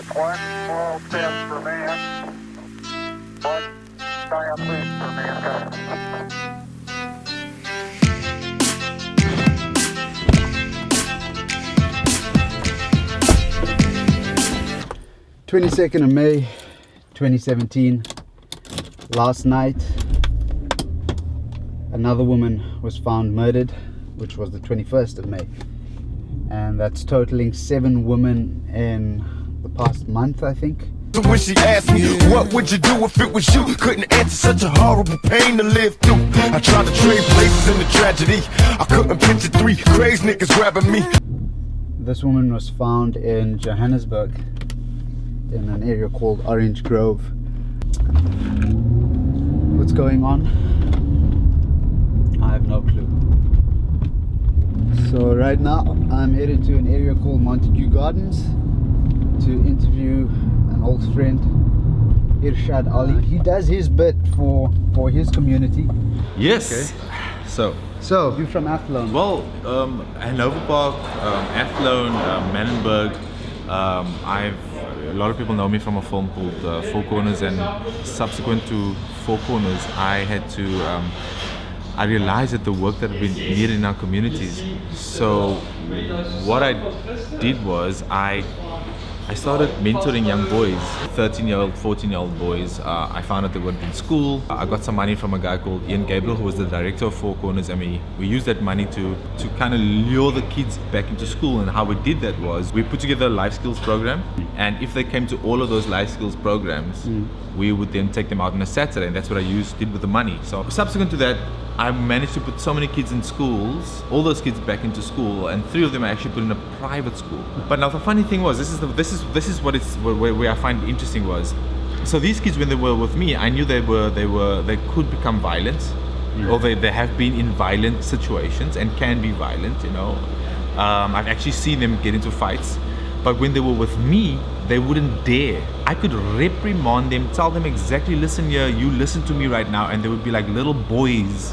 It's one small step for man, one giant leap for mankind. 22nd of May 2017. Last night another woman was found murdered, which was the 21st of May, and that's totaling 7 women in the past month, I think. When she asked me, what would you do if it was you? Couldn't answer, such a horrible pain to live through. I tried to trade places in the tragedy. I couldn't picture 3 crazy niggas grabbing me. This woman was found in Johannesburg in an area called Orange Grove. What's going on? I have no clue. So right now I'm headed to an area called Montague Gardens to interview an old friend, Irshaad Ally. He does his bit for his community. Yes. Okay. So you're from Athlone. well, Hanover Park, Athlone, Menenberg. A lot of people know me from a film called Four Corners, and subsequent to Four Corners, I realized that the work that had been needed in our communities. So what I did was I started mentoring young boys, 13-year-old, 14-year-old boys. I found out they weren't in school. I got some money from a guy called Ian Gabriel, who was the director of Four Corners, and we used that money to kind of lure the kids back into school. And how we did that was we put together a life skills program, and if they came to all of those life skills programs, we would then take them out on a Saturday, and that's what I did with the money. So subsequent to that, I managed to put so many kids in schools, all those kids back into school, and 3 of them I actually put in a private school. But now the funny thing was, this is where I find interesting was, so these kids, when they were with me, I knew they could become violent, or they have been in violent situations and can be violent. You know, I've actually seen them get into fights. But when they were with me, they wouldn't dare. I could reprimand them, tell them exactly, listen here, you listen to me right now, and they would be like little boys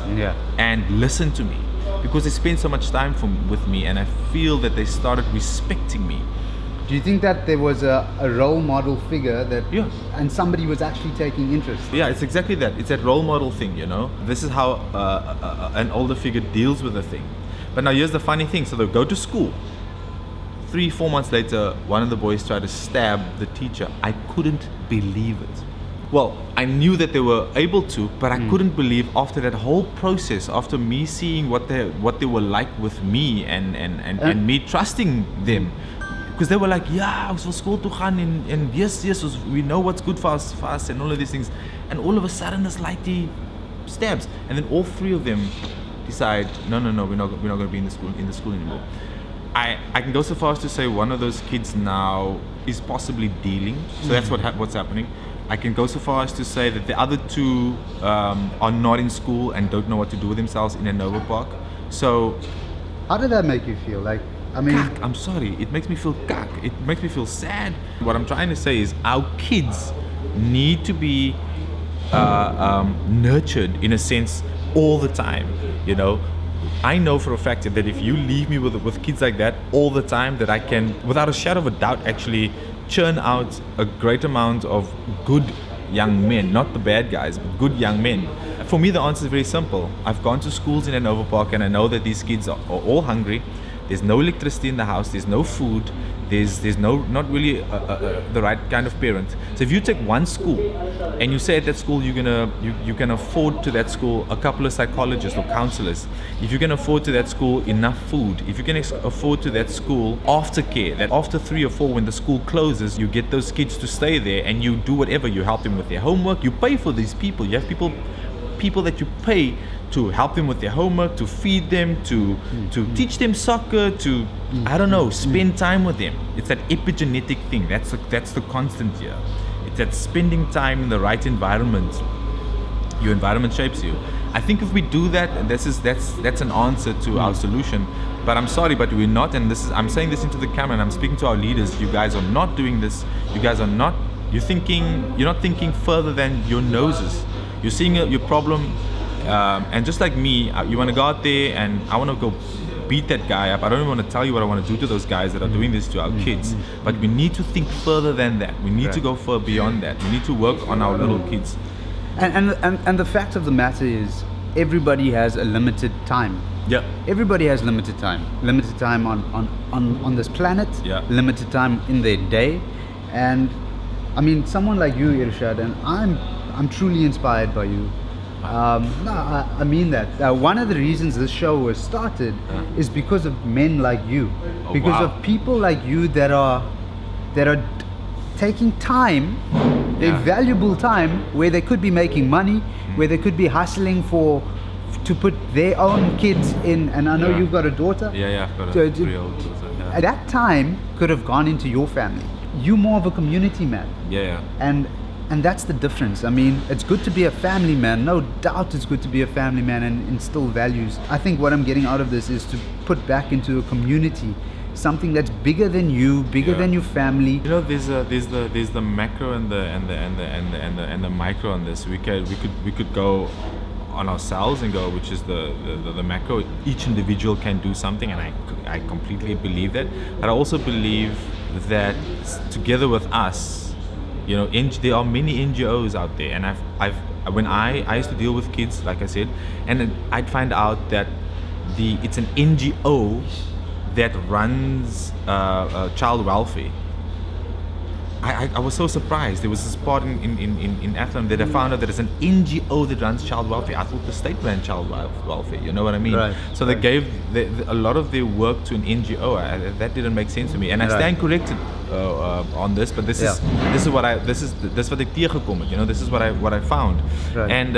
and listen to me, because they spent so much time with me, and I feel that they started respecting me. Do you think that there was a role model figure that, and somebody was actually taking interest? Yeah, it's exactly that. It's that role model thing, you know. This is how an older figure deals with a thing. But now here's the funny thing. So they'll go to school. 3-4 months later, one of the boys tried to stab the teacher. I couldn't believe it. Well, I knew that they were able to, but I couldn't believe after that whole process, after me seeing what they were like with me and me trusting them. Because they were like, yeah, ons wil school toe gaan and yes, we know what's good for us and all of these things. And all of a sudden, it's like the stabs. And then all 3 of them decide, no, we're not going to be in the school anymore. I can go so far as to say one of those kids now is possibly dealing. So that's what's happening. I can go so far as to say that the other 2 are not in school and don't know what to do with themselves in Hanover Park. So how did that make you feel? Like, I mean, I'm sorry, it makes me feel cack. It makes me feel sad. What I'm trying to say is our kids need to be nurtured in a sense all the time, you know. I know for a fact that if you leave me with kids like that all the time, that I can, without a shadow of a doubt, actually churn out a great amount of good young men, not the bad guys, but good young men. For me, the answer is very simple. I've gone to schools in Hanover Park, and I know that these kids are all hungry. There's no electricity in the house, there's no food, there's not really the right kind of parent. So if you take one school and you say at that school you can afford to that school a couple of psychologists or counselors, if you can afford to that school enough food, if you can afford to that school aftercare, that after 3 or 4 when the school closes, you get those kids to stay there and you do whatever, you help them with their homework, you pay for these people, you have people that you pay to help them with their homework, to feed them, to teach them soccer, to I don't know, spend time with them. It's that epigenetic thing. That's the constant here. It's that spending time in the right environment. Your environment shapes you. I think if we do that, and that's an answer to our solution. But I'm sorry, but we're not. And I'm saying this into the camera, and I'm speaking to our leaders. You guys are not doing this. You guys are not. You're not thinking further than your noses. You're seeing your problem. And just like me, you want to go out there, and I want to go beat that guy up. I don't even want to tell you what I want to do to those guys that are doing this to our kids. But we need to think further than that. We need to go far beyond that. We need to work on our little kids. And the fact of the matter is, everybody has a limited time. Yeah. Everybody has limited time. Limited time on this planet. Yeah. Limited time in their day. And I mean, someone like you, Irshaad, and I'm truly inspired by you. No, I mean that. One of the reasons this show was started is because of men like you, because of people like you that are taking time, their valuable time, where they could be making money, where they could be hustling to put their own kids in. And I know you've got a daughter. Yeah, I've got a 3-year-old daughter. Yeah. That time could have gone into your family. You're more of a community man. Yeah. And that's the difference. I mean, it's good to be a family man. No doubt it's good to be a family man and instill values. I think what I'm getting out of this is to put back into a community something that's bigger than you, bigger than your family. You know, there's the macro and the micro on this. We could go on ourselves and go, which is the macro. Each individual can do something, and I completely believe that. But I also believe that together with us, you know, there are many NGOs out there, and when I used to deal with kids, like I said, and I'd find out that it's an NGO that runs child welfare. I was so surprised. There was this part in Athlone that I found out that it's an NGO that runs child welfare. I thought the state ran child welfare. You know what I mean? Right. So they gave a lot of their work to an NGO. That didn't make sense to me, and I stand corrected on this. But this is what ek tegekom het. You know, this is what I found. Right. And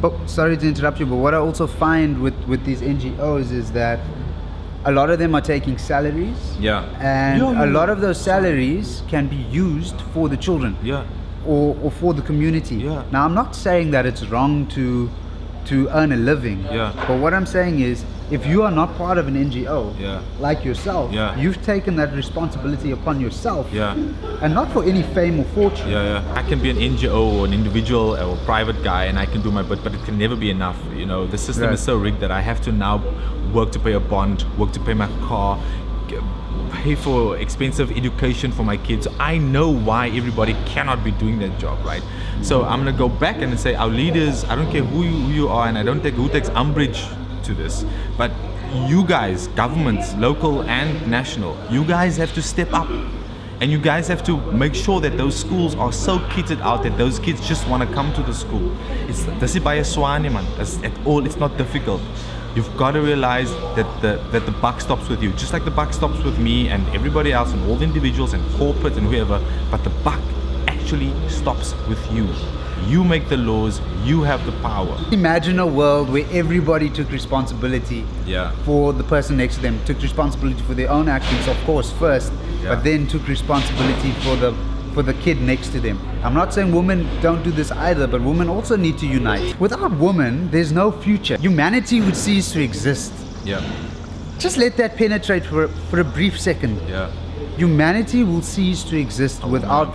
but sorry to interrupt you, but what I also find with these NGOs is that a lot of them are taking salaries. Yeah. And a lot of those salaries can be used for the children. Yeah. Or for the community. Yeah. Now, I'm not saying that it's wrong to earn a living. Yeah. But what I'm saying is, if you are not part of an NGO, like yourself, you've taken that responsibility upon yourself. Yeah. And not for any fame or fortune. Yeah. I can be an NGO or an individual or private guy, and I can do my bit, but it can never be enough. You know, the system is so rigged that I have to now work to pay a bond, work to pay my car, pay for expensive education for my kids. I know why everybody cannot be doing that job, right? So I'm gonna go back and say, our leaders, I don't care who you are, and I don't take who takes umbrage to this, but you guys, governments, local and national, you guys have to step up. And you guys have to make sure that those schools are so kitted out that those kids just want to come to the school. It's not difficult. You've got to realize that the buck stops with you, just like the buck stops with me and everybody else and all the individuals and corporate and whoever, but the buck actually stops with you. You make the laws, you have the power. Imagine a world where everybody took responsibility for the person next to them, took responsibility for their own actions, of course, first, but then took responsibility for the kid next to them. I'm not saying women don't do this either, but women also need to unite. Without women, there's no future. Humanity would cease to exist. Yeah. Just let that penetrate for a brief second. Yeah. Humanity will cease to exist without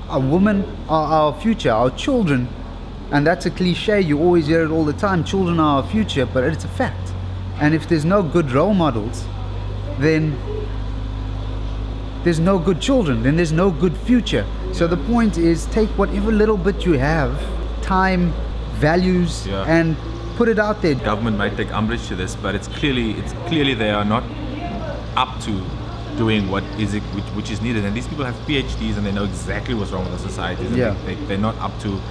a woman, our future, our children. And that's a cliche, you always hear it all the time, children are our future, but it's a fact. And if there's no good role models, then there's no good children, then there's no good future. So the point is, take whatever little bit you have, time, values, and put it out there. Government might take umbrage to this, but it's clearly they are not up to doing which is needed. And these people have PhDs and they know exactly what's wrong with the society. They're not up to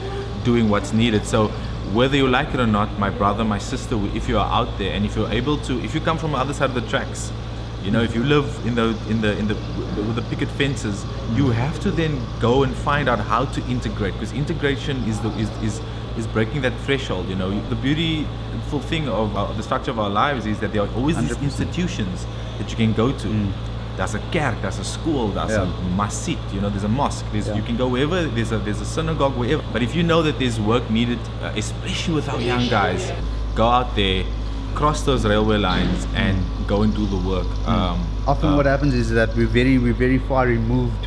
doing what's needed. So whether you like it or not, my brother, my sister, if you are out there and if you're able to, if you come from the other side of the tracks, you know, if you live with the picket fences, you have to then go and find out how to integrate, because integration is breaking that threshold. You know, the beautiful thing of the structure of our lives is that there are always 100%. These institutions that you can go to. There's a kerk, there's a school, there's a masjid, you know, there's a mosque, you can go wherever, there's a synagogue, wherever. But if you know that there's work needed, especially with our young guys, go out there, cross those railway lines and go and do the work. Often what happens is that we're very far removed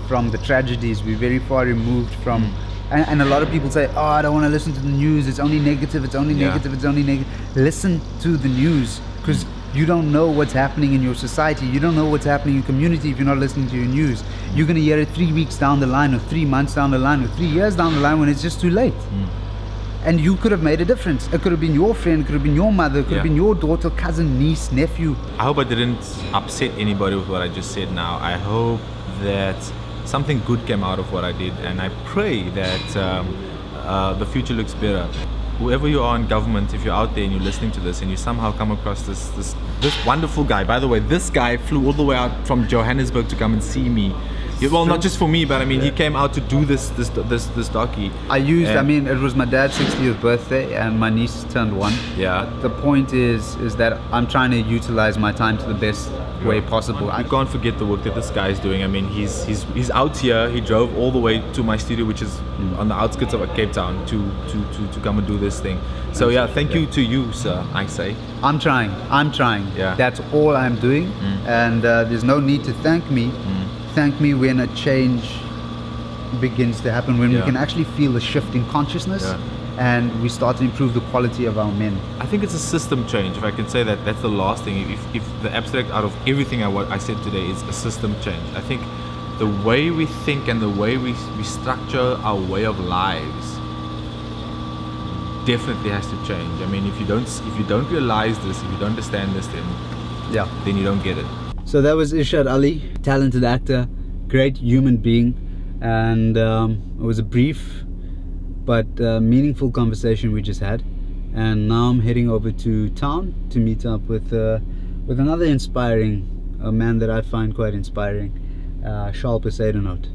from the tragedies, we're very far removed from, and a lot of people say, oh, I don't want to listen to the news, it's only negative, it's only negative, it's only negative. Listen to the news, because You don't know what's happening in your society. You don't know what's happening in your community if you're not listening to your news. You're going to hear it 3 weeks down the line, or 3 months down the line, or 3 years down the line, when it's just too late. And you could have made a difference. It could have been your friend, it could have been your mother, it could have been your daughter, cousin, niece, nephew. I hope I didn't upset anybody with what I just said now. I hope that something good came out of what I did, and I pray that the future looks better. Whoever you are in government, if you're out there and you're listening to this and you somehow come across this wonderful guy. By the way, this guy flew all the way out from Johannesburg to come and see me. Well, not just for me, but I mean, he came out to do this docu. I mean, it was my dad's 60th birthday and my niece turned 1. Yeah. The point is that I'm trying to utilize my time to the best way possible. You can't forget the work that this guy is doing. I mean, he's out here. He drove all the way to my studio, which is on the outskirts of Cape Town, to come and do this thing. So yeah, thank you to you, sir. I say. I'm trying. Yeah. That's all I'm doing, and there's no need to thank me. Thank me when a change begins to happen, when we can actually feel the shift in consciousness, and we start to improve the quality of our men. I think it's a system change, if I can say that. That's the last thing. If the abstract out of everything I said today is a system change, I think the way we think and the way we structure our way of lives definitely has to change. I mean, if you don't realize this, if you don't understand this, then you don't get it. So that was Irshaad Ally, talented actor, great human being, and it was a brief but meaningful conversation we just had. And now I'm heading over to town to meet up with another inspiring, a man that I find quite inspiring, Charles Poseidonot.